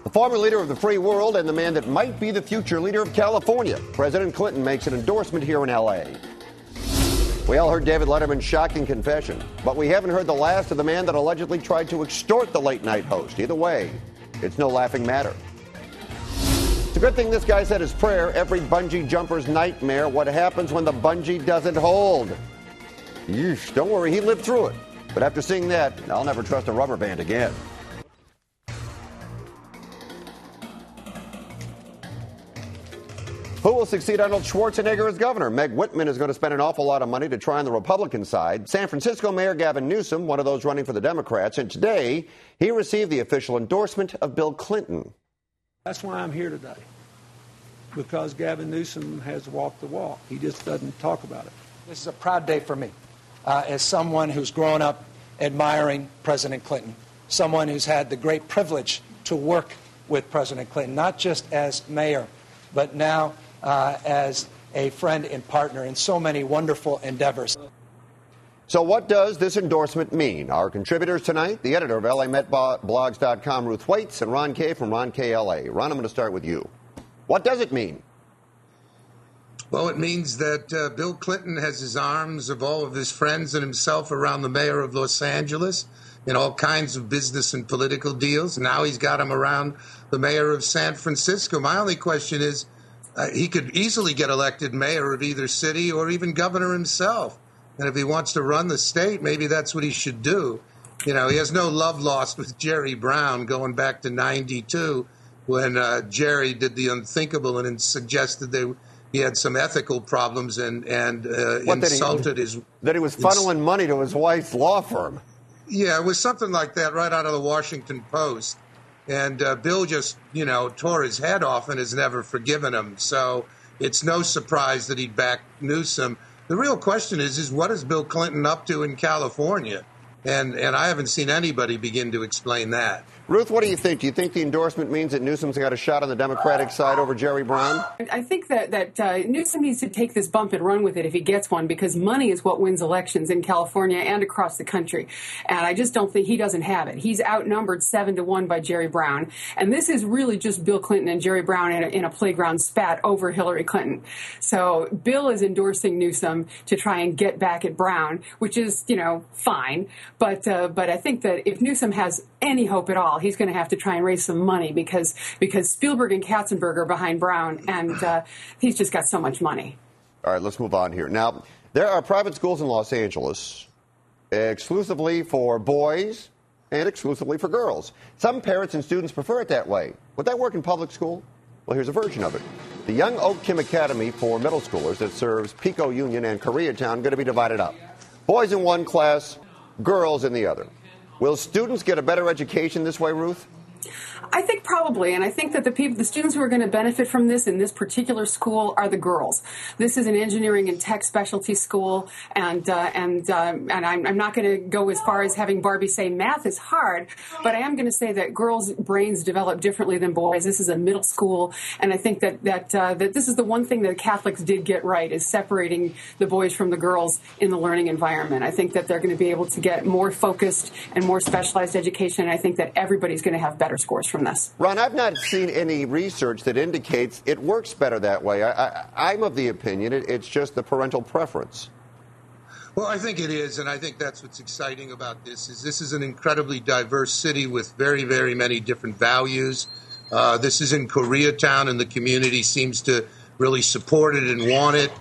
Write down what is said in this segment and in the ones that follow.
The former leader of the free world and the man that might be the future leader of California. President Clinton makes an endorsement here in L.A. We all heard David Letterman's shocking confession, but we haven't heard the last of the man that allegedly tried to extort the late-night host. Either way, it's no laughing matter. It's a good thing this guy said his prayer. Every bungee jumper's nightmare. What happens when the bungee doesn't hold? Yeesh, don't worry, he lived through it. But after seeing that, I'll never trust a rubber band again. Who will succeed Arnold Schwarzenegger as governor? Meg Whitman is going to spend an awful lot of money to try on the Republican side. San Francisco Mayor Gavin Newsom, one of those running for the Democrats, and today he received the official endorsement of Bill Clinton. That's why I'm here today, because Gavin Newsom has walked the walk. He just doesn't talk about it. This is a proud day for me, as someone who's grown up admiring President Clinton, someone who's had the great privilege to work with President Clinton, not just as mayor, but now as a friend and partner in so many wonderful endeavors. So what does this endorsement mean? Our contributors tonight, the editor of LAMetBlogs.com, Ruth Waytz, and Ron Kaye from Ron Kaye LA. Ron, I'm going to start with you. What does it mean? Well, it means that Bill Clinton has his arms of all of his friends and himself around the mayor of Los Angeles in all kinds of business and political deals. Now he's got him around the mayor of San Francisco. My only question is, he could easily get elected mayor of either city or even governor himself. And if he wants to run the state, maybe that's what he should do. You know, he has no love lost with Jerry Brown going back to 92 when Jerry did the unthinkable and suggested he had some ethical problems and insulted his... That he was funneling money to his wife's law firm. Yeah, it was something like that right out of the Washington Post. And Bill just, tore his head off and has never forgiven him. So it's no surprise that he'd back Newsom. The real question is what is Bill Clinton up to in California? And I haven't seen anybody begin to explain that. Ruth, what do you think? Do you think the endorsement means that Newsom's got a shot on the Democratic side over Jerry Brown? I think that Newsom needs to take this bump and run with it if he gets one, because money is what wins elections in California and across the country. And I just don't think he doesn't have it. He's outnumbered 7-1 by Jerry Brown. And this is really just Bill Clinton and Jerry Brown in a playground spat over Hillary Clinton. So Bill is endorsing Newsom to try and get back at Brown, which is, fine. But I think that if Newsom has any hope at all, he's going to have to try and raise some money because Spielberg and Katzenberg are behind Brown, and he's just got so much money. All right, let's move on here. Now, there are private schools in Los Angeles exclusively for boys and exclusively for girls. Some parents and students prefer it that way. Would that work in public school? Well, here's a version of it. The Young Oak Kim Academy for middle schoolers that serves Pico Union and Koreatown going to be divided up. Boys in one class, girls in the other. Will students get a better education this way, Ruth? I think probably, and I think that the students who are going to benefit from this in this particular school are the girls. This is an engineering and tech specialty school, and I'm not going to go as far as having Barbie say math is hard, but I am going to say that girls' brains develop differently than boys. This is a middle school, and I think that this is the one thing that Catholics did get right, is separating the boys from the girls in the learning environment. I think that they're going to be able to get more focused and more specialized education, and I think that everybody's going to have better scores from this. Ron, I've not seen any research that indicates it works better that way. I'm of the opinion it's just the parental preference. Well, I think it is, and I think that's what's exciting about this is an incredibly diverse city with very, very many different values. This is in Koreatown, and the community seems to really support it and want it.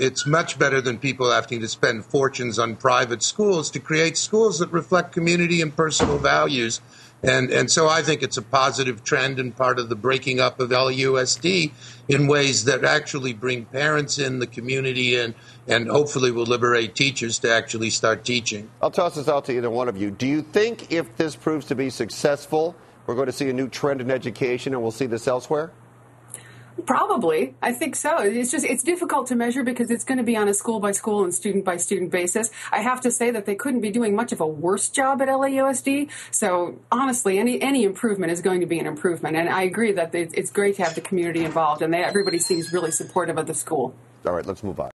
It's much better than people having to spend fortunes on private schools to create schools that reflect community and personal values. And so I think it's a positive trend and part of the breaking up of LAUSD in ways that actually bring parents in, the community in, and hopefully will liberate teachers to actually start teaching. I'll toss this out to either one of you. Do you think if this proves to be successful, we're going to see a new trend in education and we'll see this elsewhere? Probably. I think so. It's difficult to measure because it's going to be on a school-by-school and student-by-student basis. I have to say that they couldn't be doing much of a worse job at LAUSD. So, honestly, any improvement is going to be an improvement. And I agree that it's great to have the community involved, and everybody seems really supportive of the school. All right, let's move on.